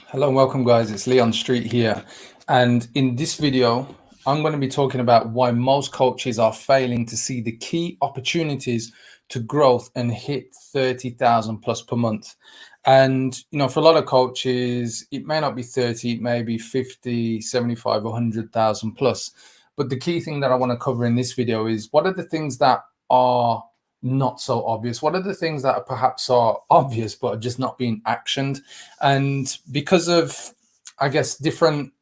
Hello and welcome guys, it's Leon Street here, and in this video I'm going to be talking about why most coaches are failing to see the key opportunities to growth and hit 30,000 plus per month. And for a lot of coaches it may not be 30, it may be 50, 75, 100,000 plus. But the key thing that I want to cover in this video is what are the things that are not so obvious, what are the things that are perhaps are obvious but are just not being actioned. And because of, I guess, different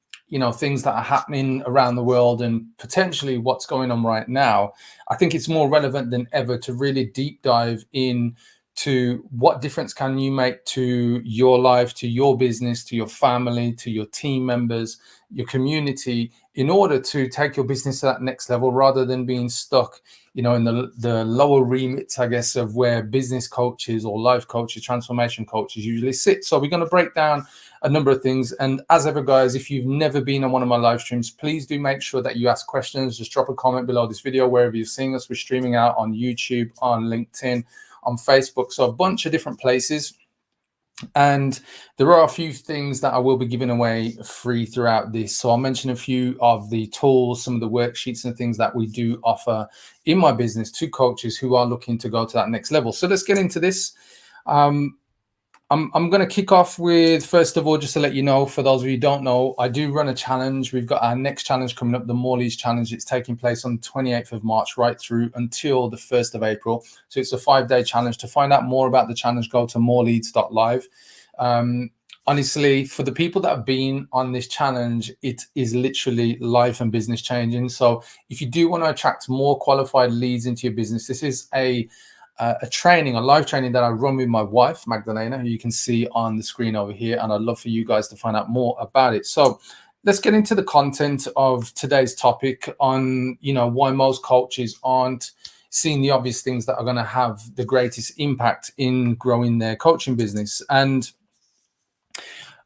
things that are happening around the world and potentially what's going on right now, I think it's more relevant than ever to really deep dive in to what difference can you make to your life, to your business, to your family, to your team members, your community, in order to take your business to that next level, rather than being stuck in the lower remits, I guess, of where business coaches or life coaches, transformation coaches usually sit. So we're going to break down a number of things. And as ever, guys, if you've never been on one of my live streams, please do make sure that you ask questions. Just drop a comment below this video wherever you're seeing us. We're streaming out on YouTube, on LinkedIn, on Facebook, so a bunch of different places. And there are a few things that I will be giving away free throughout this. So I'll mention a few of the tools, some of the worksheets and things that we do offer in my business to coaches who are looking to go to that next level. So let's get into this. I'm going to kick off with, first of all, just to let you know, for those of you who don't know, I do run a challenge. We've got our next challenge coming up, the Morley's challenge. It's taking place on the 28th of March right through until the 1st of April. So it's a 5-day challenge. To find out more about the challenge, go to moreleads.live. Honestly, for the people that have been on this challenge, it is literally life and business changing. So if you do want to attract more qualified leads into your business, this is a training, a live training that I run with my wife, Magdalena, who you can see on the screen over here. And I'd love for you guys to find out more about it. So let's get into the content of today's topic on, why most coaches aren't seeing the obvious things that are going to have the greatest impact in growing their coaching business. And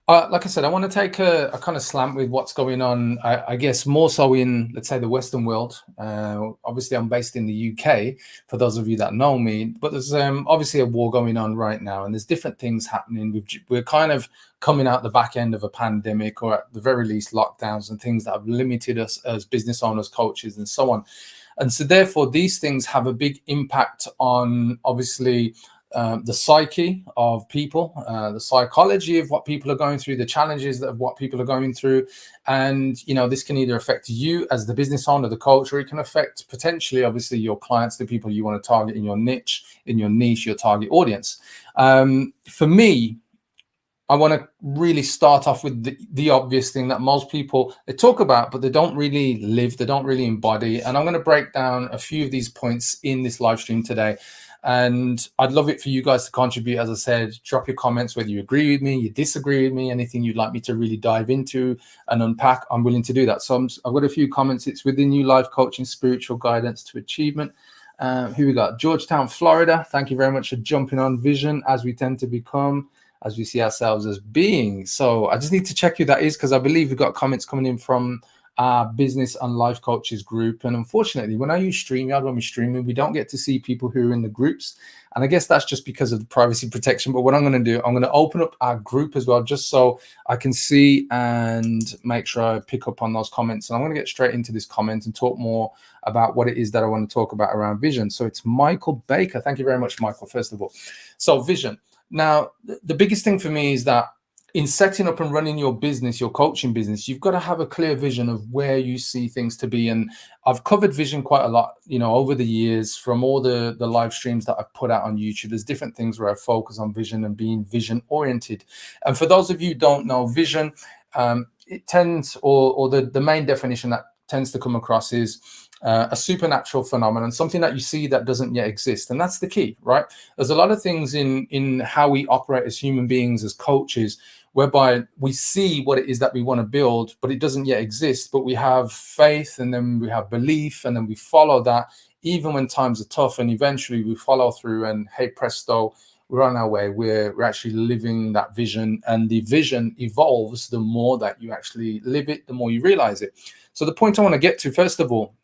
like I said, I want to take a kind of slant with what's going on, I guess, more so in, let's say, the Western world. Obviously, I'm based in the UK, for those of you that know me, but there's obviously a war going on right now, and there's different things happening. We're kind of coming out the back end of a pandemic, or at the very least lockdowns and things that have limited us as business owners, coaches, and so on. And so therefore, these things have a big impact on, obviously, the psyche of people, the psychology of what people are going through, the challenges of what people are going through. And, this can either affect you as the business owner, the coach, or it can affect potentially, obviously, your clients, the people you want to target in your niche, your target audience. For me, I want to really start off with the obvious thing that most people, they talk about, but they don't really live, they don't really embody. And I'm going to break down a few of these points in this live stream today. And I'd love it for you guys to contribute. As I said, drop your comments, whether you agree with me, you disagree with me, anything you'd like me to really dive into and unpack, I'm willing to do that. So I've got a few comments. It's within New Life Coaching, Spiritual Guidance to Achievement. Here we got Georgetown, Florida. Thank you very much for jumping on. Vision as we tend to become, as we see ourselves as being. So I just need to check who that is, because I believe we've got comments coming in from our business and life coaches group. And unfortunately, when I use StreamYard, when we're streaming, we don't get to see people who are in the groups. And I guess that's just because of the privacy protection. But what I'm going to do, I'm going to open up our group as well, just so I can see and make sure I pick up on those comments. And I'm going to get straight into this comment and talk more about what it is that I want to talk about around vision. So it's Michael Baker. Thank you very much, Michael, first of all. So vision. Now, the biggest thing for me is that in setting up and running your business, your coaching business, you've got to have a clear vision of where you see things to be. And I've covered vision quite a lot, over the years, from all the live streams that I've put out on YouTube. There's different things where I focus on vision and being vision oriented. And for those of you who don't know, vision, it tends, or the main definition that tends to come across is a supernatural phenomenon, something that you see that doesn't yet exist. And that's the key, right? There's a lot of things in how we operate as human beings, as coaches, whereby we see what it is that we want to build, but it doesn't yet exist. But we have faith, and then we have belief, and then we follow that even when times are tough, and eventually we follow through, and hey presto, we're on our way. We're actually living that vision, and the vision evolves the more that you actually live it, the more you realize it. So the point I want to get to, first of all,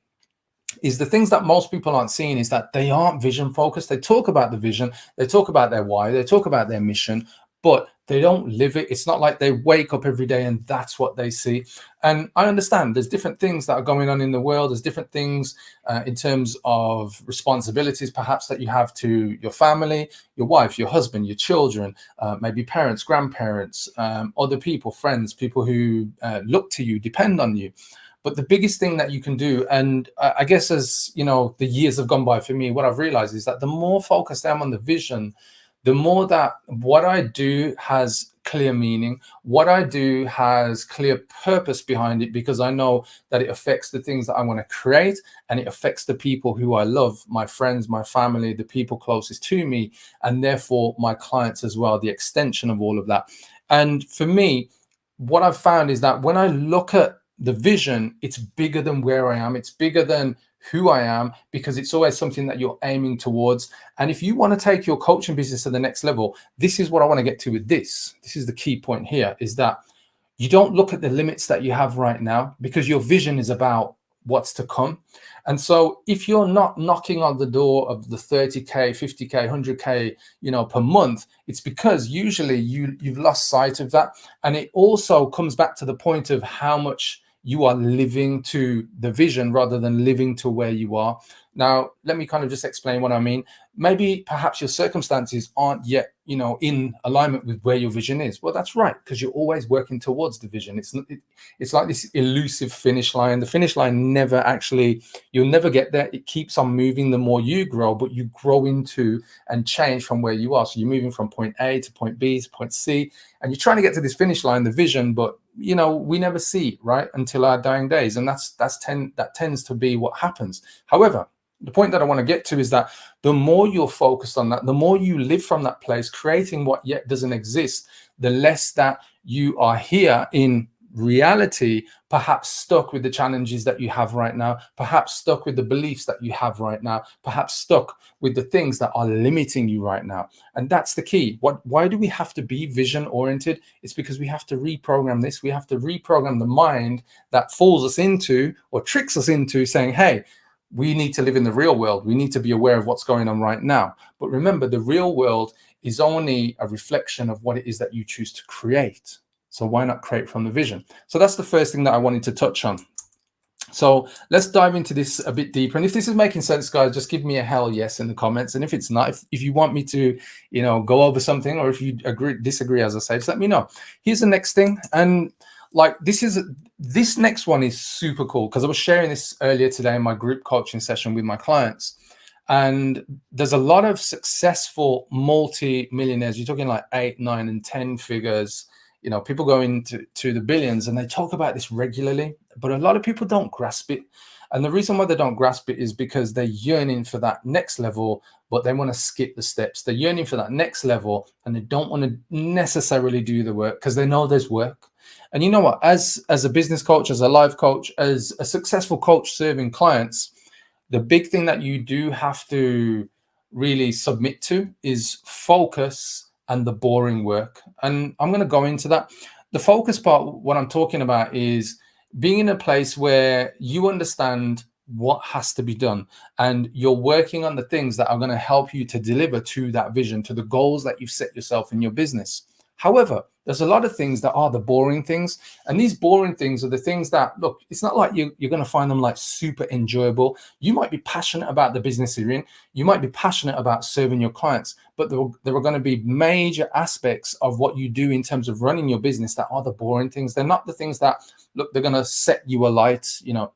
is the things that most people aren't seeing is that they aren't vision focused. They talk about the vision, they talk about their why, they talk about their mission, but they don't live it. It's not like they wake up every day and that's what they see. And I understand there's different things that are going on in the world. There's different things in terms of responsibilities, perhaps, that you have to your family, your wife, your husband, your children, maybe parents, grandparents, other people, friends, people who look to you, depend on you. But the biggest thing that you can do, and I guess as you know, the years have gone by for me, what I've realized is that the more focused I am on the vision, the more that what I do has clear meaning, what I do has clear purpose behind it, because I know that it affects the things that I want to create, and it affects the people who I love, my friends, my family, the people closest to me, and therefore my clients as well, the extension of all of that. And for me, what I've found is that when I look at the vision, it's bigger than where I am. It's bigger than who I am, because it's always something that you're aiming towards. And if you want to take your coaching business to the next level, this is what I want to get to with this. This is the key point here, is that you don't look at the limits that you have right now, because your vision is about what's to come. And so if you're not knocking on the door of the 30K, 50K, 100K, per month, it's because usually you've lost sight of that. And it also comes back to the point of how much you are living to the vision rather than living to where you are. Now, let me kind of just explain what I mean. Maybe perhaps your circumstances aren't yet, in alignment with where your vision is. Well, that's right, because you're always working towards the vision. It's like this elusive finish line. The finish line you'll never get there. It keeps on moving the more you grow, but you grow into and change from where you are. So you're moving from point A to point B to point C, and you're trying to get to this finish line, the vision, but we never see it, right, until our dying days. And that tends to be what happens. However, the point that I want to get to is that the more you're focused on that, the more you live from that place, creating what yet doesn't exist, the less that you are here in reality, perhaps stuck with the challenges that you have right now, perhaps stuck with the beliefs that you have right now, perhaps stuck with the things that are limiting you right now. And that's the key. Why do we have to be vision oriented? It's because we have to reprogram this. We have to reprogram the mind that fools us into or tricks us into saying, hey, we need to live in the real world. We need to be aware of what's going on right now. But remember, the real world is only a reflection of what it is that you choose to create. So why not create from the vision? So that's the first thing that I wanted to touch on. So let's dive into this a bit deeper. And if this is making sense, guys, just give me a hell yes in the comments. And if it's not, if you want me to, go over something, or if you disagree, as I say, just let me know. Here's the next thing. And this next one is super cool, because I was sharing this earlier today in my group coaching session with my clients. And there's a lot of successful multi-millionaires. You're talking like 8, 9, and 10 figures. People go into the billions, and they talk about this regularly, but a lot of people don't grasp it. And the reason why they don't grasp it is because they're yearning for that next level, but they want to skip the steps. They're yearning for that next level, and they don't want to necessarily do the work because they know there's work. And you know what? As a business coach, as a life coach, as a successful coach serving clients, the big thing that you do have to really submit to is focus and the boring work. And I'm going to go into that. The focus part, what I'm talking about is being in a place where you understand what has to be done, and you're working on the things that are going to help you to deliver to that vision, to the goals that you've set yourself in your business. However, there's a lot of things that are the boring things, and these boring things are the things that, look, it's not like you're going to find them like super enjoyable. You might be passionate about the business you're in, you might be passionate about serving your clients, but there are going to be major aspects of what you do in terms of running your business that are the boring things. They're not the things that, look, they're going to set you alight,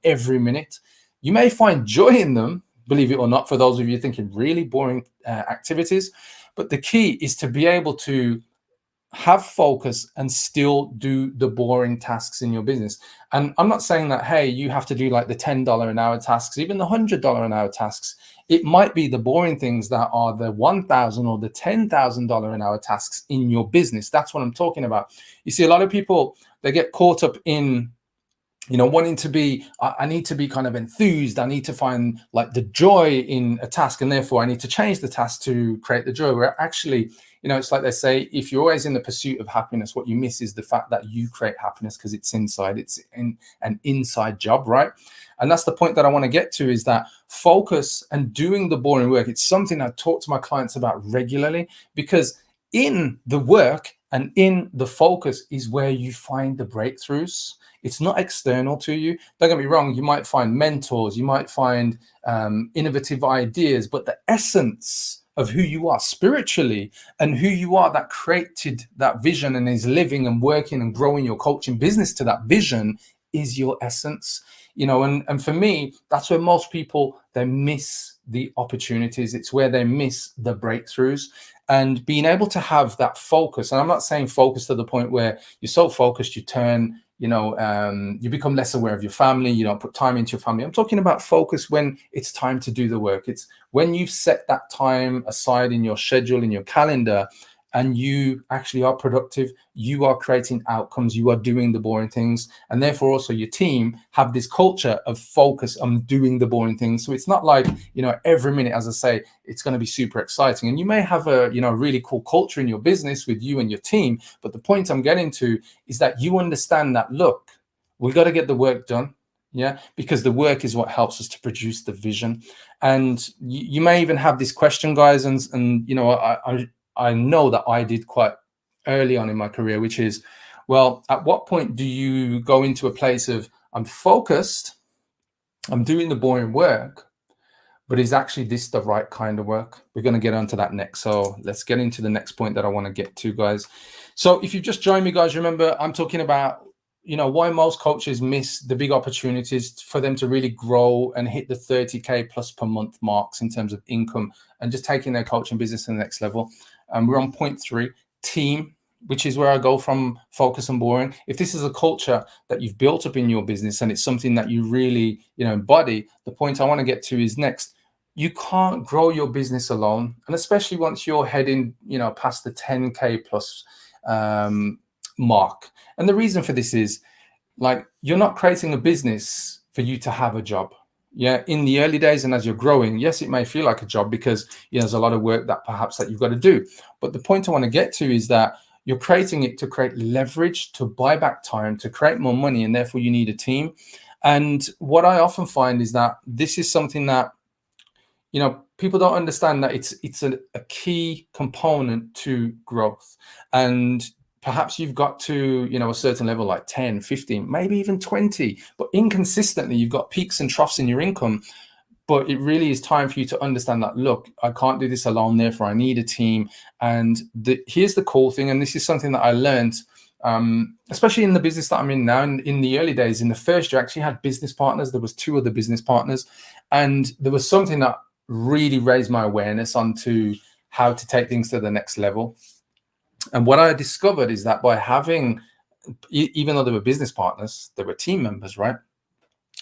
every minute. You may find joy in them, believe it or not, for those of you thinking really boring activities, but the key is to be able to have focus and still do the boring tasks in your business. And I'm not saying that, hey, you have to do like the $10 an hour tasks, even the $100 an hour tasks. It might be the boring things that are the $1,000 or the $10,000 an hour tasks in your business. That's what I'm talking about. You see, a lot of people, they get caught up in wanting to be, I need to be kind of enthused. I need to find like the joy in a task, and therefore I need to change the task to create the joy. Where actually, it's like they say, if you're always in the pursuit of happiness, what you miss is the fact that you create happiness because it's inside. It's an inside job, right? And that's the point that I want to get to, is that focus and doing the boring work. It's something I talk to my clients about regularly, because in the work And in the focus is where you find the breakthroughs. It's not external to you. Don't get me wrong, you might find mentors, you might find innovative ideas, but the essence of who you are spiritually and who you are that created that vision and is living and working and growing your coaching business to that vision is your essence. And for me, that's where most people, they miss the opportunities. It's where they miss the breakthroughs. And being able to have that focus, and I'm not saying focus to the point where you're so focused you turn, you become less aware of your family, you don't put time into your family. I'm talking about focus when it's time to do the work. It's when you've set that time aside in your schedule, in your calendar, and you actually are productive, you are creating outcomes, you are doing the boring things, and therefore also your team have this culture of focus on doing the boring things. So it's not like, every minute, as I say, it's going to be super exciting. And you may have a, really cool culture in your business with you and your team, but the point I'm getting to is that you understand that, look, we got to get the work done. Yeah, because the work is what helps us to produce the vision. And you may even have this question, guys, and I know that I did quite early on in my career, which is, well, at what point do you go into a place of, I'm focused, I'm doing the boring work, but is actually this the right kind of work? We're going to get onto that next. So let's get into the next point that I want to get to, guys. So if you've just joined me, guys, remember I'm talking about, why most coaches miss the big opportunities for them to really grow and hit the 30K plus per month marks in terms of income and just taking their coaching business to the next level. We're on point 3, team, which is where I go from focus and boring. If this is a culture that you've built up in your business and it's something that you really, embody, the point I want to get to is next. You can't grow your business alone. And especially once you're heading, past the 10K plus mark. And the reason for this is, like, you're not creating a business for you to have a job. Yeah, in the early days and as you're growing, yes, it may feel like a job because there's a lot of work that you've got to do. But the point I want to get to is that you're creating it to create leverage, to buy back time, to create more money, and therefore you need a team. And what I often find is that this is something that people don't understand, that it's a key component to growth. And perhaps you've got to, a certain level, like 10, 15, maybe even 20, but inconsistently, you've got peaks and troughs in your income. But it really is time for you to understand that, look, I can't do this alone, therefore I need a team. And here's the cool thing, and this is something that I learned, especially in the business that I'm in now. In the early days, in the first year, I actually had business partners. There was 2 other business partners. And there was something that really raised my awareness onto how to take things to the next level. And what I discovered is that by having, even though they were business partners, they were team members, right?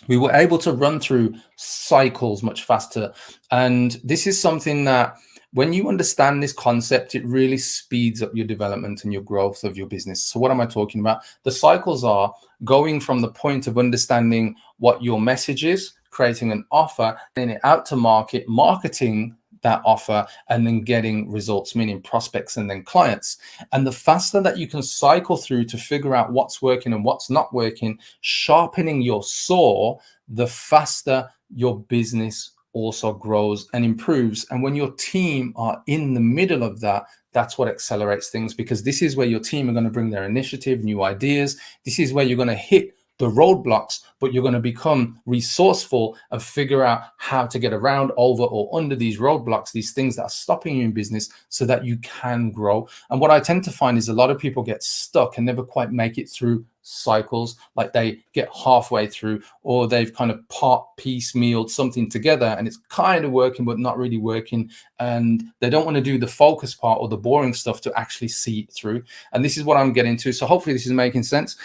We were able to run through cycles much faster. And this is something that, when you understand this concept, it really speeds up your development and your growth of your business. So what am I talking about? The cycles are going from the point of understanding what your message is, creating an offer, then it out to market, marketing that offer, and then getting results, meaning prospects and then clients. And the faster that you can cycle through to figure out what's working and what's not working, sharpening your saw, the faster your business also grows and improves. And when your team are in the middle of that, that's what accelerates things, because this is where your team are going to bring their initiative, new ideas. This is where you're going to hit the roadblocks, but you're going to become resourceful and figure out how to get around, over, or under these roadblocks, these things that are stopping you in business, so that you can grow. And what I tend to find is a lot of people get stuck and never quite make it through cycles. Like they get halfway through, or they've kind of piecemealed something together and it's kind of working but not really working, and they don't want to do the focus part or the boring stuff to actually see it through. And this is what I'm getting to. So hopefully this is making sense.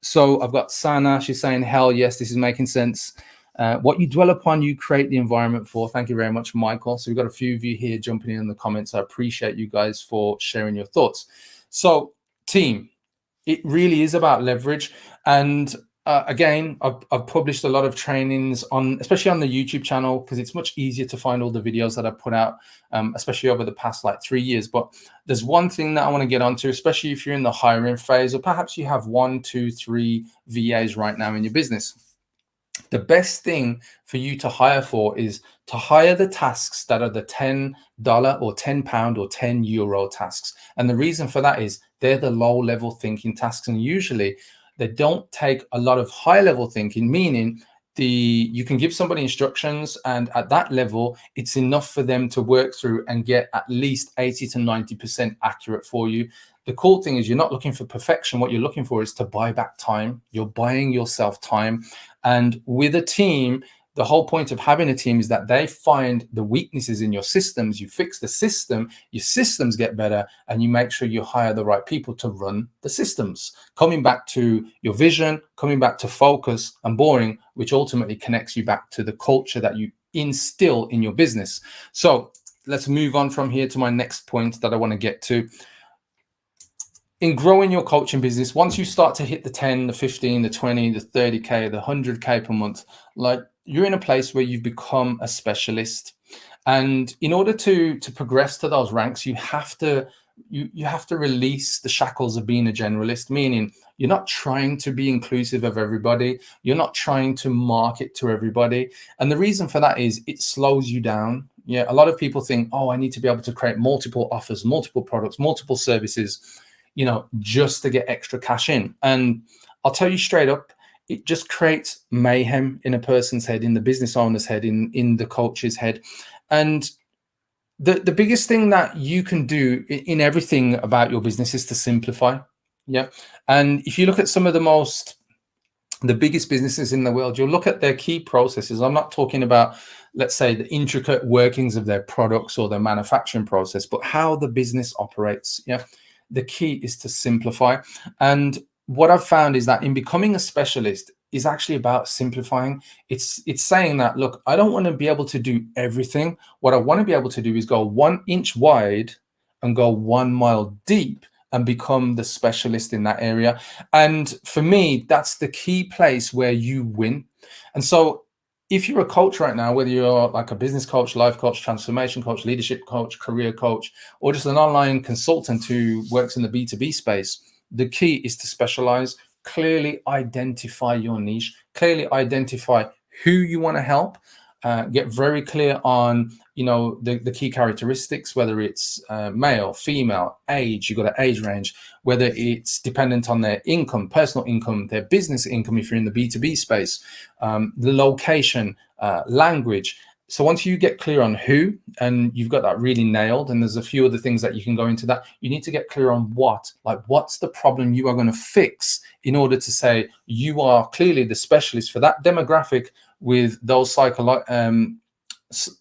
So I've got Sana, she's saying, hell yes, this is making sense. What you dwell upon, you create the environment for. Thank you very much, Michael. So we've got a few of you here jumping in the comments. I appreciate you guys for sharing your thoughts. So team, it really is about leverage. And again, I've published a lot of trainings on, especially on the YouTube channel, because it's much easier to find all the videos that I've put out, especially over the past 3 years. But there's one thing that I want to get onto, especially if you're in the hiring phase, or perhaps you have 1, 2, 3 VAs right now in your business. The best thing for you to hire for is to hire the tasks that are the $10 or £10 or €10 tasks. And the reason for that is they're the low level thinking tasks. And usually they don't take a lot of high level thinking, meaning you can give somebody instructions, and at that level it's enough for them to work through and get at least 80 to 90% accurate for you. The cool thing is you're not looking for perfection. What you're looking for is to buy back time. You're buying yourself time. And with a team, the whole point of having a team is that they find the weaknesses in your systems. You fix the system, your systems get better, and you make sure you hire the right people to run the systems. Coming back to your vision, coming back to focus and boring, which ultimately connects you back to the culture that you instill in your business. So let's move on from here to my next point that I want to get to. In growing your coaching business, once you start to hit the 10, the 15, the 20, the 30K, the 100K per month, like you're in a place where you've become a specialist. And in order to progress to those ranks, you have to release the shackles of being a generalist, meaning you're not trying to be inclusive of everybody. You're not trying to market to everybody. And the reason for that is it slows you down. Yeah, a lot of people think, oh, I need to be able to create multiple offers, multiple products, multiple services, just to get extra cash in. And I'll tell you straight up, it just creates mayhem in a person's head, in the business owner's head, in the coach's head. And the biggest thing that you can do in everything about your business is to simplify. Yeah. And if you look at some of the biggest businesses in the world, you'll look at their key processes. I'm not talking about, let's say, the intricate workings of their products or their manufacturing process, but how the business operates. Yeah. The key is to simplify. And what I've found is that in becoming a specialist is actually about simplifying. It's saying that, look, I don't want to be able to do everything. What I want to be able to do is go 1 inch wide and go 1 mile deep and become the specialist in that area. And for me, that's the key place where you win. And so if you're a coach right now, whether you're like a business coach, life coach, transformation coach, leadership coach, career coach, or just an online consultant who works in the B2B space, the key is to specialize, clearly identify your niche, clearly identify who you want to help, get very clear on, the key characteristics, whether it's male, female, age, you've got an age range, whether it's dependent on their income, personal income, their business income, if you're in the B2B space, the location, language. So once you get clear on who, and you've got that really nailed, and there's a few other things that you can go into that, you need to get clear on what's the problem you are going to fix in order to say you are clearly the specialist for that demographic with those what's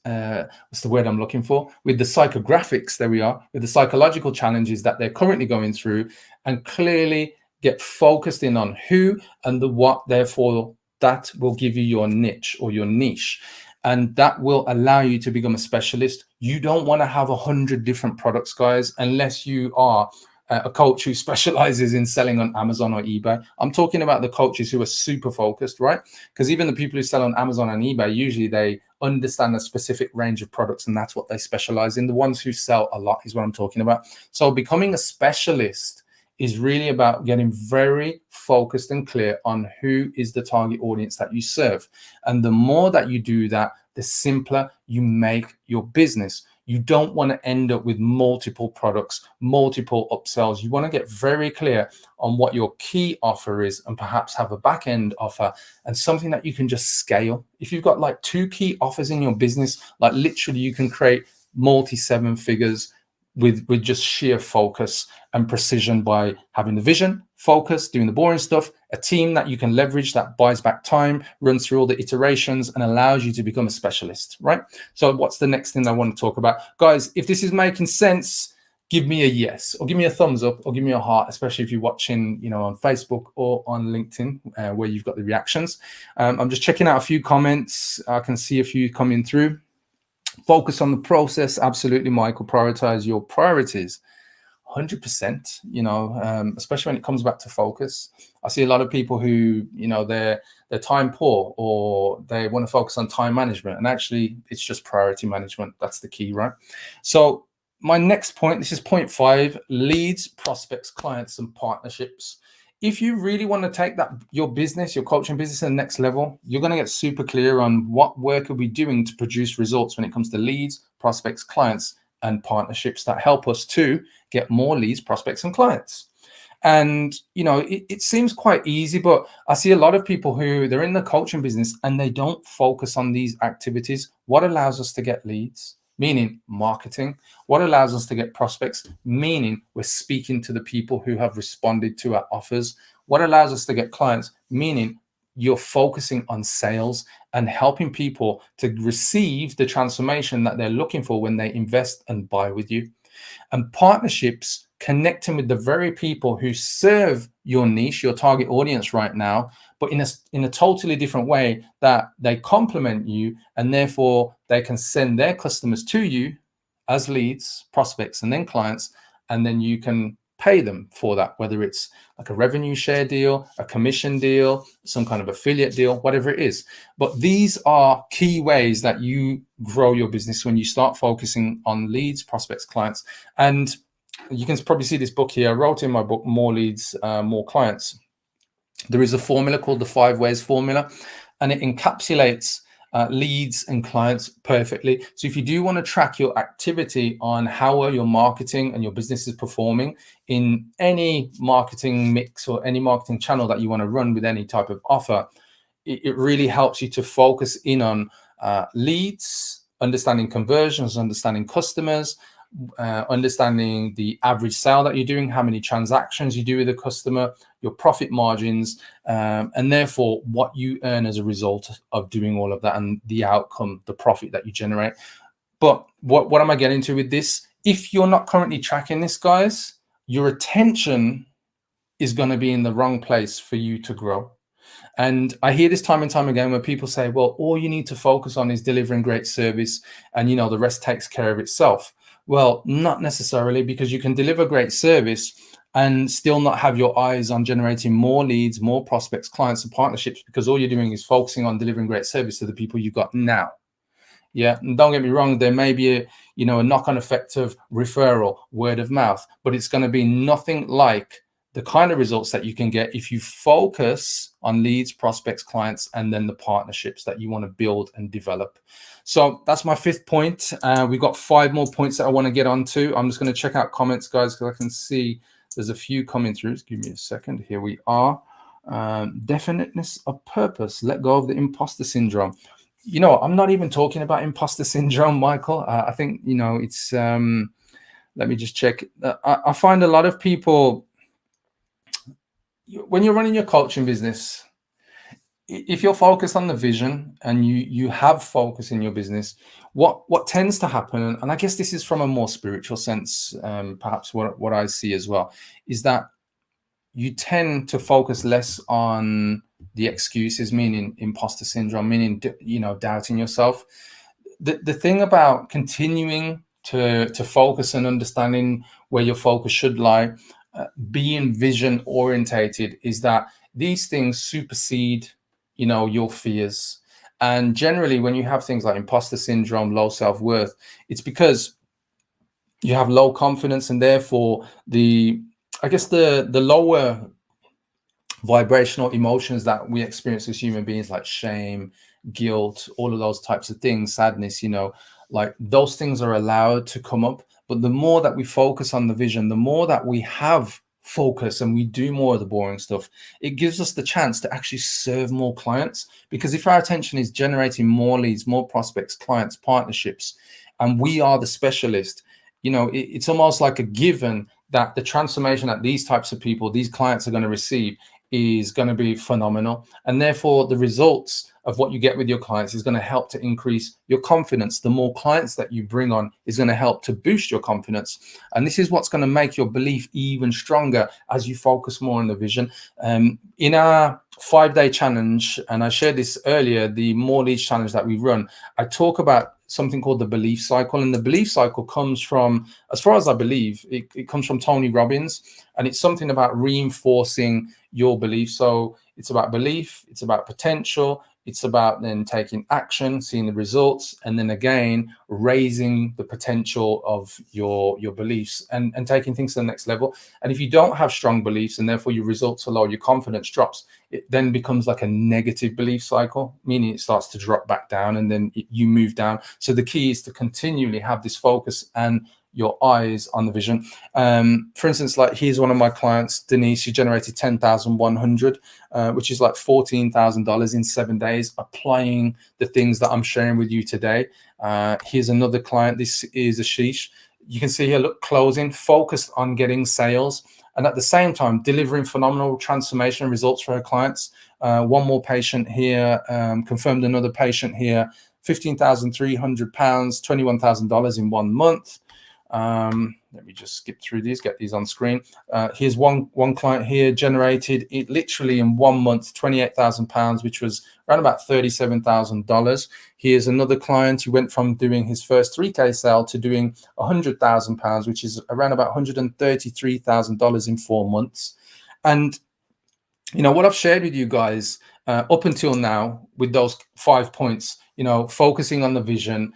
the word I'm looking for? With the psychographics, there we are, with the psychological challenges that they're currently going through, and clearly get focused in on who and the what. Therefore, that will give you your niche or your niche. And that will allow you to become a specialist. You don't want to have 100 different products, guys, unless you are a coach who specializes in selling on Amazon or eBay. I'm talking about the coaches who are super focused, right? Because even the people who sell on Amazon and eBay, usually they understand a specific range of products, and that's what they specialize in. The ones who sell a lot is what I'm talking about. So becoming a specialist is really about getting very focused and clear on who is the target audience that you serve. And the more that you do that, the simpler you make your business. You don't want to end up with multiple products, multiple upsells. You want to get very clear on what your key offer is, and perhaps have a back end offer and something that you can just scale. If you've got like 2 key offers in your business, like literally you can create multi 7 figures with just sheer focus and precision by having the vision, focus, doing the boring stuff, a team that you can leverage that buys back time, runs through all the iterations, and allows you to become a specialist, right? So what's the next thing I want to talk about? Guys, if this is making sense, give me a yes, or give me a thumbs up, or give me a heart, especially if you're watching, on Facebook or on LinkedIn, where you've got the reactions. I'm just checking out a few comments. I can see a few coming through. Focus on the process. Absolutely, Michael. Prioritize your priorities. 100%, especially when it comes back to focus. I see a lot of people who, they're time poor, or they want to focus on time management. And actually, it's just priority management. That's the key, right? So my next point, this is point 5, leads, prospects, clients, and partnerships. if you really want to take that your business, your coaching business to the next level, you're going to get super clear on what work are we doing to produce results when it comes to leads, prospects, clients, and partnerships that help us to get more leads, prospects, and clients. And it seems quite easy, but I see a lot of people who they're in the coaching business and they don't focus on these activities. What allows us to get leads? Meaning marketing. What allows us to get prospects? Meaning we're speaking to the people who have responded to our offers. What allows us to get clients? Meaning you're focusing on sales and helping people to receive the transformation that they're looking for when they invest and buy with you. And partnerships, connecting with the very people who serve your niche, your target audience right now, but in a totally different way, that they complement you, and therefore they can send their customers to you as leads, prospects, and then clients, and then you can pay them for that, whether it's like a revenue share deal, a commission deal, some kind of affiliate deal, whatever it is. But these are key ways that you grow your business when you start focusing on leads, prospects, clients. And you can probably see this book here. I wrote in my book, More Leads, More Clients. There is a formula called the 5 Ways Formula, and it encapsulates leads and clients perfectly. So if you do want to track your activity on how well your marketing and your business is performing in any marketing mix or any marketing channel that you want to run with any type of offer, it really helps you to focus in on leads, understanding conversions, understanding customers, understanding the average sale that you're doing, how many transactions you do with a customer, your profit margins, and therefore what you earn as a result of doing all of that, and the outcome, the profit that you generate. But what am I getting to with this? If you're not currently tracking this, guys, your attention is going to be in the wrong place for you to grow. And I hear this time and time again where people say, well, all you need to focus on is delivering great service, and the rest takes care of itself. Well, not necessarily, because you can deliver great service and still not have your eyes on generating more leads, more prospects, clients, and partnerships, because all you're doing is focusing on delivering great service to the people you've got now. Yeah, and don't get me wrong, there may be a knock-on effect of referral, word of mouth, but it's going to be nothing like the kind of results that you can get if you focus on leads, prospects, clients, and then the partnerships that you want to build and develop. So that's my 5th point. We've got 5 more points that I want to get onto. I'm just going to check out comments, guys, because I can see there's a few coming through. Just give me a second. Here we are. Definiteness of purpose. Let go of the imposter syndrome. I'm not even talking about imposter syndrome, Michael. I think, it's, let me just check. I find a lot of people, when you're running your coaching business, if you're focused on the vision and you have focus in your business, what tends to happen, and I guess this is from a more spiritual sense, perhaps what I see as well, is that you tend to focus less on the excuses, meaning imposter syndrome, meaning doubting yourself. The thing about continuing to focus and understanding where your focus should lie, being vision orientated, is that these things supersede your fears. And generally, when you have things like imposter syndrome, low self-worth, it's because you have low confidence, and therefore the lower vibrational emotions that we experience as human beings, like shame, guilt, all of those types of things, sadness, like those things are allowed to come up. But the more that we focus on the vision, the more that we have focus and we do more of the boring stuff, it gives us the chance to actually serve more clients. Because if our attention is generating more leads, more prospects, clients, partnerships, and we are the specialist, it's almost like a given that the transformation that these types of people, these clients, are going to receive is going to be phenomenal. And therefore the results of what you get with your clients is going to help to increase your confidence. The more clients that you bring on is going to help to boost your confidence. And this is what's going to make your belief even stronger as you focus more on the vision. In our 5-day challenge, and I shared this earlier, the More Leads challenge that we run, I talk about something called the belief cycle. And the belief cycle comes from, as far as I believe, it comes from Tony Robbins, and it's something about reinforcing your belief. So it's about belief, it's about potential, It's about then taking action, seeing the results, and then again raising the potential of your beliefs and taking things to the next level. And if you don't have strong beliefs and therefore your results are low, your confidence drops, it then becomes like a negative belief cycle, meaning it starts to drop back down and then you move down. So the key is to continually have this focus and your eyes on the vision. For instance, like here's one of my clients, Denise. She generated 10,100, which is like $14,000 in 7 days, applying the things that I'm sharing with you today. Here's another client. This is Ashish. You can see here, look, closing, focused on getting sales, and at the same time delivering phenomenal transformation results for her clients. One more patient here, confirmed another patient here, £15,300, $21,000 in 1 month. Let me just skip through these, get these on screen. Here's one client here, generated it literally in 1 month, £28,000, which was around about $37,000. Here's another client who went from doing his first 3K sale to doing £100,000, which is around about $133,000 in 4 months. And you know what I've shared with you guys up until now with those 5 points, you know, focusing on the vision,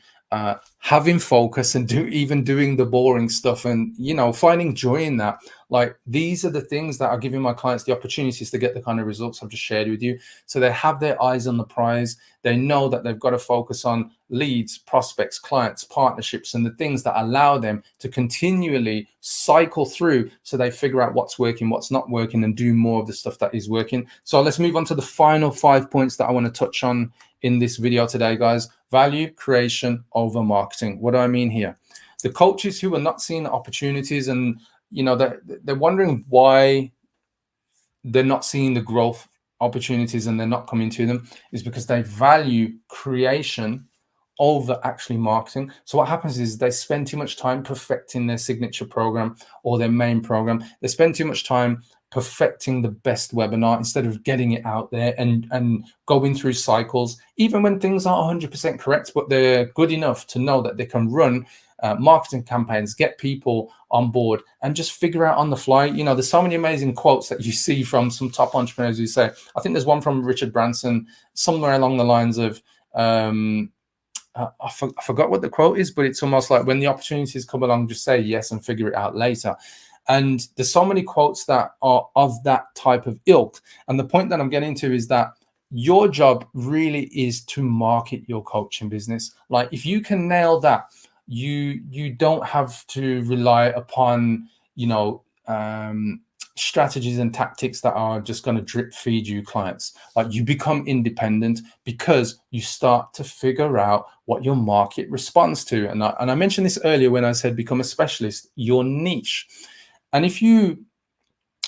having focus, and even doing the boring stuff, and you know, finding joy in that. Like, these are the things that are giving my clients the opportunities to get the kind of results I've just shared with you. So they have their eyes on the prize. They know that they've got to focus on leads, prospects, clients, partnerships, and the things that allow them to continually cycle through, so they figure out what's working, what's not working, and do more of the stuff that is working. So let's move on to the final 5 points that I want to touch on in this video today, guys. Value creation over marketing. What do I mean here? The coaches who are not seeing opportunities, and you know, they're wondering why they're not seeing the growth opportunities and they're not coming to them, is because they value creation over actually marketing. So what happens is they spend too much time perfecting their signature program or their main program. They spend too much time perfecting the best webinar instead of getting it out there and going through cycles, even when things aren't 100% correct, but they're good enough to know that they can run marketing campaigns, get people on board, and just figure out on the fly. You know, there's so many amazing quotes that you see from some top entrepreneurs who say, I think there's one from Richard Branson somewhere along the lines of, I forgot what the quote is, but it's almost like, when the opportunities come along, just say yes and figure it out later. And there's so many quotes that are of that type of ilk. And the point that I'm getting to is that your job really is to market your coaching business. Like, if you can nail that, you don't have to rely upon, you know, strategies and tactics that are just going to drip feed you clients. Like, you become independent because you start to figure out what your market responds to. And I mentioned this earlier when I said become a specialist, your niche. And if you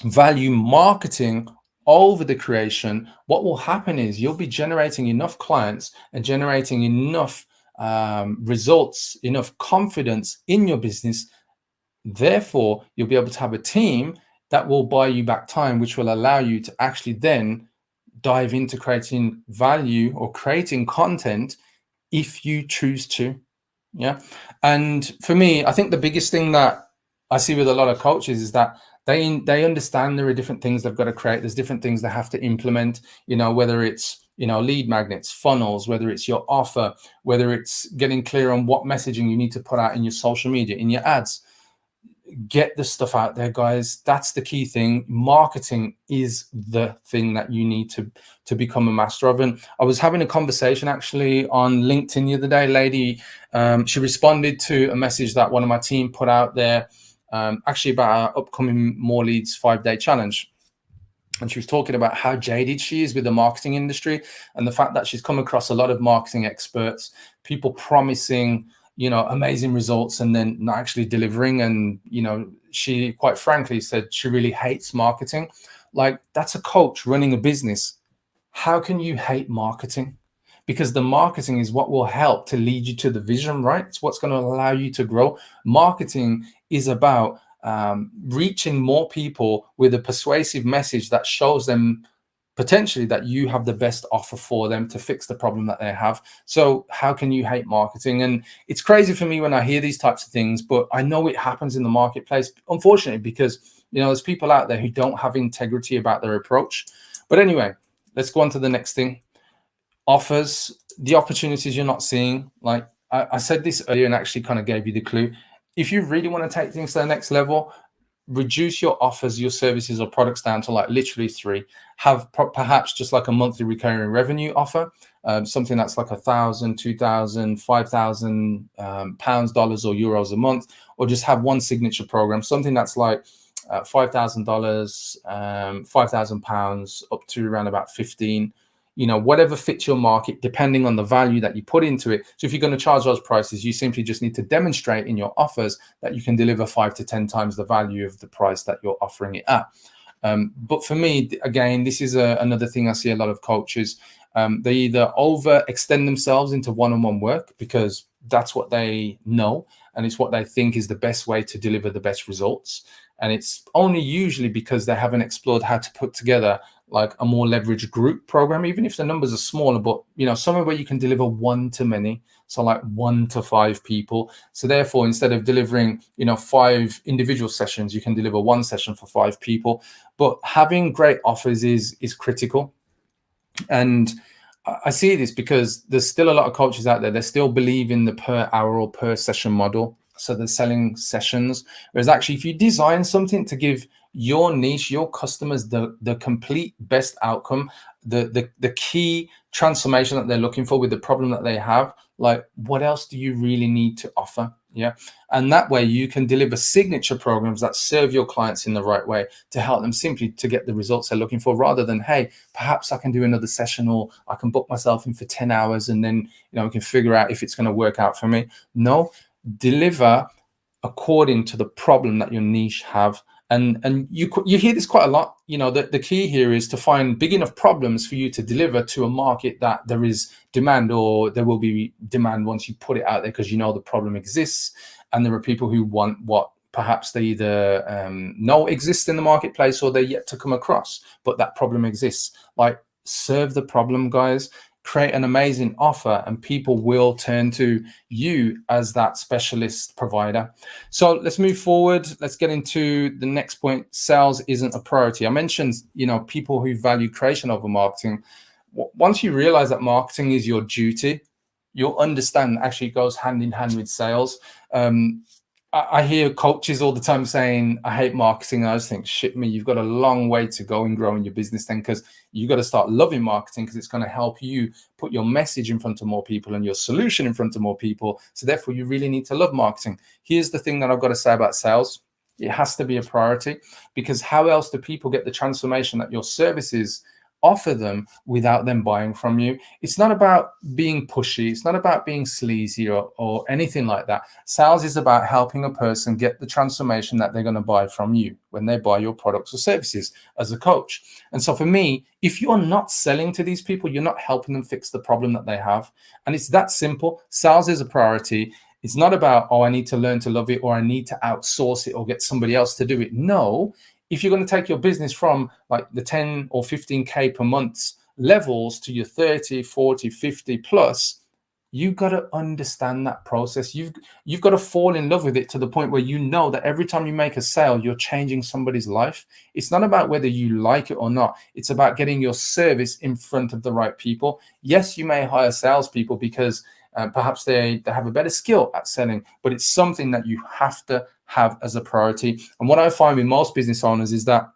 value marketing over the creation, what will happen is you'll be generating enough clients and generating enough results, enough confidence in your business. Therefore, you'll be able to have a team that will buy you back time, which will allow you to actually then dive into creating value or creating content if you choose to. Yeah. And for me, I think the biggest thing that I see with a lot of coaches is that they understand there are different things they've got to create. There's different things they have to implement, you know, whether it's, you know, lead magnets, funnels, whether it's your offer, whether it's getting clear on what messaging you need to put out in your social media, in your ads. Get the stuff out there, guys. That's the key thing. Marketing is the thing that you need to become a master of. And I was having a conversation actually on LinkedIn the other day. Lady, she responded to a message that one of my team put out there, actually about our upcoming Morley's 5-day challenge. And she was talking about how jaded she is with the marketing industry, and the fact that she's come across a lot of marketing experts, people promising, you know, amazing results and then not actually delivering. And, you know, she quite frankly said she really hates marketing. Like, that's a coach running a business. How can you hate marketing? Because the marketing is what will help to lead you to the vision, right? It's what's going to allow you to grow. Marketing is about reaching more people with a persuasive message that shows them potentially that you have the best offer for them to fix the problem that they have. So how can you hate marketing? And it's crazy for me when I hear these types of things, but I know it happens in the marketplace, unfortunately, because, you know, there's people out there who don't have integrity about their approach. But anyway, let's go on to the next thing. offers, the opportunities you're not seeing. Like I said this earlier and actually kind of gave you the clue. If you really want to take things to the next level, reduce your offers, your services or products down to like literally three. Have perhaps just like a monthly recurring revenue offer, something that's like 1,000, 2,000, 5,000 pounds, dollars, or euros a month, or just have one signature program, something that's like $5,000, £5,000 up to around about 15. Whatever fits your market, depending on the value that you put into it. So if you're going to charge those prices, you simply just need to demonstrate in your offers that you can deliver 5 to 10 times the value of the price that you're offering it at. But for me, again, this is another thing I see a lot of coaches. They either overextend themselves into one-on-one work because that's what they know and it's what they think is the best way to deliver the best results. And it's only usually because they haven't explored how to put together like a more leveraged group program, even if the numbers are smaller, but somewhere where you can deliver one to many, so like 1 to 5 people. So therefore, instead of delivering 5 individual sessions, you can deliver one session for 5 people. But having great offers is critical. And I see this because there's still a lot of coaches out there, they still believe in the per hour or per session model. So they're selling sessions, whereas actually if you design something to give your niche, your customers the complete best outcome, the key transformation that they're looking for with the problem that they have, like what else do you really need to offer? Yeah. And that way you can deliver signature programs that serve your clients in the right way to help them simply to get the results they're looking for, rather than, hey, perhaps I can do another session, or I can book myself in for 10 hours and then we can figure out if it's going to work out for me. No, deliver according to the problem that your niche have. And you hear this quite a lot. The key here is to find big enough problems for you to deliver to a market that there is demand, or there will be demand once you put it out there, because the problem exists and there are people who want what perhaps they either know exists in the marketplace or they're yet to come across, but that problem exists. Like, serve the problem, guys. Create an amazing offer and people will turn to you as that specialist provider. So let's move forward. Let's get into the next point. Sales isn't a priority. I mentioned, people who value creation over marketing. Once you realize that marketing is your duty, you'll understand actually it goes hand in hand with sales. I hear coaches all the time saying, I hate marketing. I just think, shit me, you've got a long way to go in growing your business then, because you got to start loving marketing, because it's going to help you put your message in front of more people and your solution in front of more people. So therefore, you really need to love marketing. Here's the thing that I've got to say about sales. It has to be a priority, because how else do people get the transformation that your services offer them without them buying from you? It's not about being pushy. It's not about being sleazy or anything like that. Sales is about helping a person get the transformation that they're going to buy from you when they buy your products or services as a coach. And so for me, if you're not selling to these people, you're not helping them fix the problem that they have. And it's that simple. Sales is a priority. It's not about, oh, I need to learn to love it, or I need to outsource it or get somebody else to do it. No. If you're going to take your business from like the 10 or 15K per month levels to your 30, 40, 50 plus, you've got to understand that process. You've got to fall in love with it to the point where you know that every time you make a sale, you're changing somebody's life. It's not about whether you like it or not. It's about getting your service in front of the right people. Yes, you may hire salespeople because perhaps they have a better skill at selling, but it's something that you have to have as a priority. And what I find with most business owners is that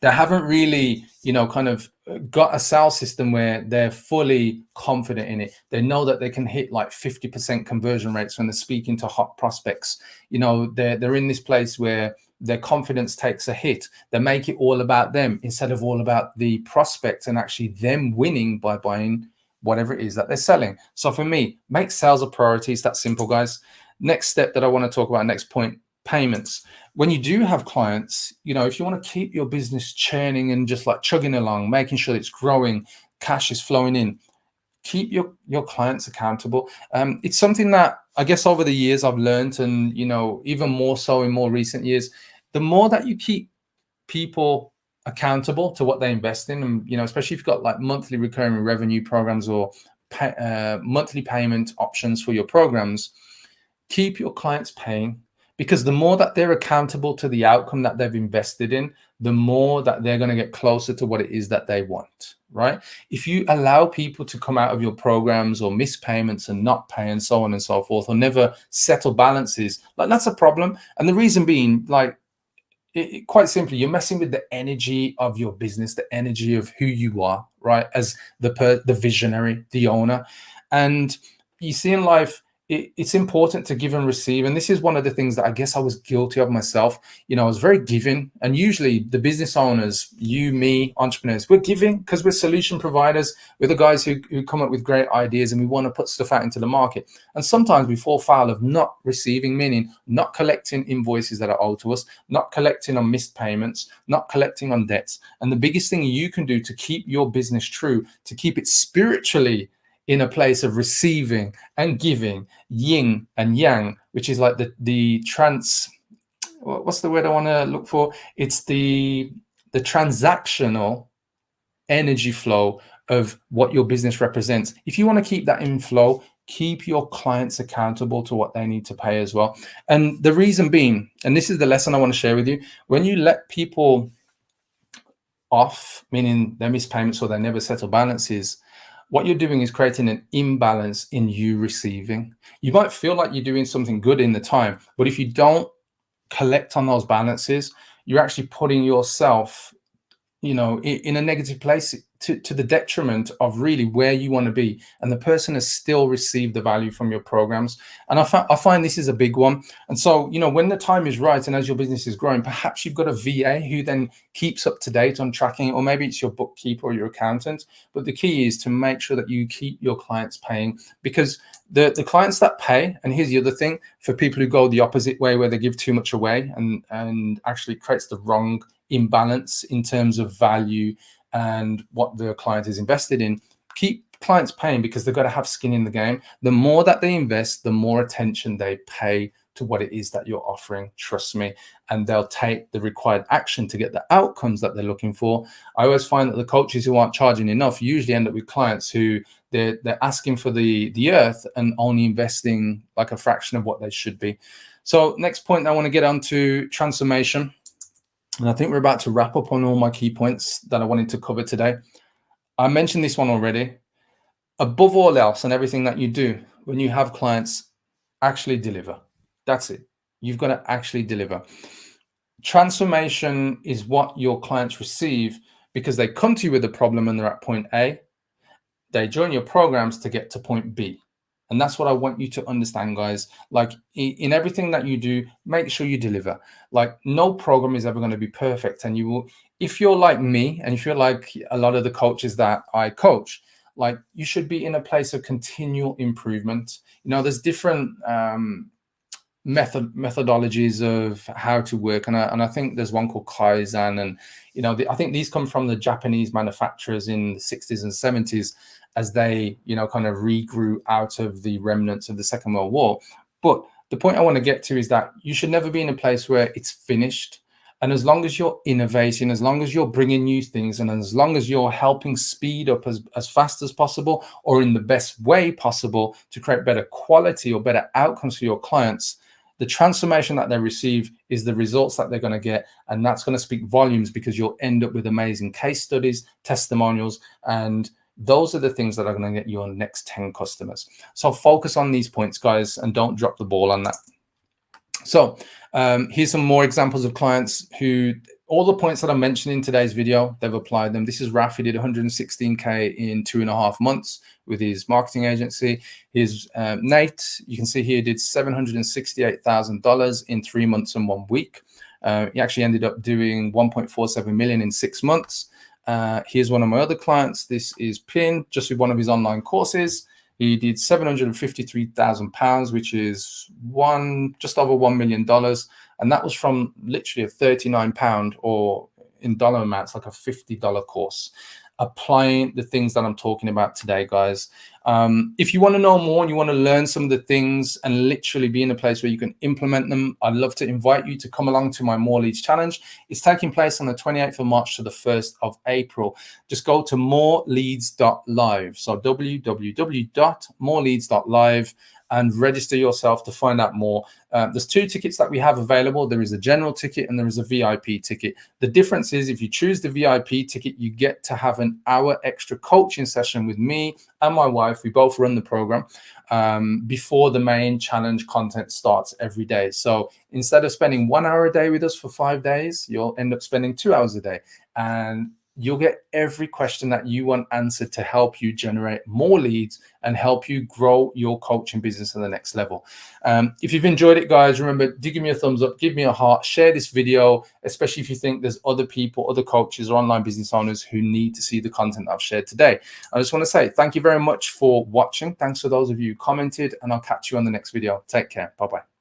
they haven't really, kind of got a sales system where they're fully confident in it. They know that they can hit like 50% conversion rates when they're speaking to hot prospects. They're in this place where their confidence takes a hit. They make it all about them instead of all about the prospect and actually them winning by buying whatever it is that they're selling. So for me, make sales a priority. It's that simple, guys. Next step that I want to talk about, next point, payments. When you do have clients, if you want to keep your business churning and just like chugging along, making sure it's growing, cash is flowing in, keep your clients accountable. It's something that I guess over the years I've learned, and even more so in more recent years, the more that you keep people accountable to what they invest in, and especially if you've got like monthly recurring revenue programs or monthly payment options for your programs, keep your clients paying, because the more that they're accountable to the outcome that they've invested in, the more that they're going to get closer to what it is that they want, right? If you allow people to come out of your programs or miss payments and not pay and so on and so forth, or never settle balances, like that's a problem. And the reason being, like, quite simply, you're messing with the energy of your business, the energy of who you are, right? As the visionary, the owner. And you see in life, it's important to give and receive. And this is one of the things that I guess I was guilty of myself. You know, I was very giving. And usually the business owners, you, me, entrepreneurs, we're giving because we're solution providers. We're the guys who come up with great ideas and we want to put stuff out into the market. And sometimes we fall foul of not receiving, meaning not collecting invoices that are owed to us, not collecting on missed payments, not collecting on debts. And the biggest thing you can do to keep your business true, to keep it spiritually in a place of receiving and giving, yin and yang, which is like what's the word I want to look for? It's the transactional energy flow of what your business represents. If you want to keep that in flow, keep your clients accountable to what they need to pay as well. And the reason being, and this is the lesson I want to share with you, when you let people off, meaning they miss payments or they never settle balances, what you're doing is creating an imbalance in you receiving. You might feel like you're doing something good in the time, but if you don't collect on those balances, you're actually putting yourself, you know, in a negative place to the detriment of really where you want to be. And the person has still received the value from your programs. And I find this is a big one. And so, you know, when the time is right and as your business is growing, perhaps you've got a VA who then keeps up to date on tracking, or maybe it's your bookkeeper or your accountant. But the key is to make sure that you keep your clients paying, because the clients that pay, and here's the other thing, for people who go the opposite way where they give too much away and actually creates the wrong imbalance in terms of value and what the client is invested in, keep clients paying because they've got to have skin in the game. The more that they invest, the more attention they pay to what it is that you're offering. Trust me. And they'll take the required action to get the outcomes that they're looking for. I always find that the coaches who aren't charging enough usually end up with clients who they're asking for the earth and only investing like a fraction of what they should be. So next point I want to get on to transformation. And I think we're about to wrap up on all my key points that I wanted to cover today. I mentioned this one already. Above all else and everything that you do, when you have clients, actually deliver. That's it. You've got to actually deliver. Transformation is what your clients receive because they come to you with a problem and they're at point A. They join your programs to get to point B. And that's what I want you to understand, guys. Like in everything that you do, make sure you deliver. Like no program is ever going to be perfect. And you will, if you're like me, and if you're like a lot of the coaches that I coach, like you should be in a place of continual improvement. You know, there's different methodologies of how to work. And I think there's one called Kaizen. And, you know, I think these come from the Japanese manufacturers in the 60s and 70s as they, you know, kind of regrew out of the remnants of the Second World War. But the point I want to get to is that you should never be in a place where it's finished. And as long as you're innovating, as long as you're bringing new things, and as long as you're helping speed up as fast as possible or in the best way possible to create better quality or better outcomes for your clients, the transformation that they receive is the results that they're going to get. And that's going to speak volumes because you'll end up with amazing case studies, testimonials, and those are the things that are going to get your next 10 customers. So focus on these points, guys, and don't drop the ball on that. So here's some more examples of clients who, all the points that I mentioned in today's video, they've applied them. This is Raf. He did 116K in 2.5 months with his marketing agency. Here's Nate. You can see here he did $768,000 in 3 months and 1 week. He actually ended up doing 1.47 million in 6 months. Here's one of my other clients. This is Pin, just with one of his online courses. He did £753,000, which is just over $1 million. And that was from literally a £39 or in dollar amounts, like a $50 course. Applying the things that I'm talking about today, guys. If you want to know more and you want to learn some of the things and literally be in a place where you can implement them, I'd love to invite you to come along to my More Leads Challenge. It's taking place on the 28th of March to the 1st of April. Just go to moreleads.live. So www.moreleads.live and register yourself to find out more. There's 2 tickets that we have available. There is a general ticket and there is a VIP ticket. The difference is if you choose the VIP ticket, you get to have an hour extra coaching session with me and my wife. We both run the program before the main challenge content starts every day. So instead of spending 1 hour a day with us for 5 days, you'll end up spending 2 hours a day. And you'll get every question that you want answered to help you generate more leads and help you grow your coaching business to the next level. If you've enjoyed it, guys, remember, do give me a thumbs up, give me a heart, share this video, especially if you think there's other people, other coaches or online business owners who need to see the content I've shared today. I just want to say thank you very much for watching. Thanks for those of you who commented, and I'll catch you on the next video. Take care. Bye-bye.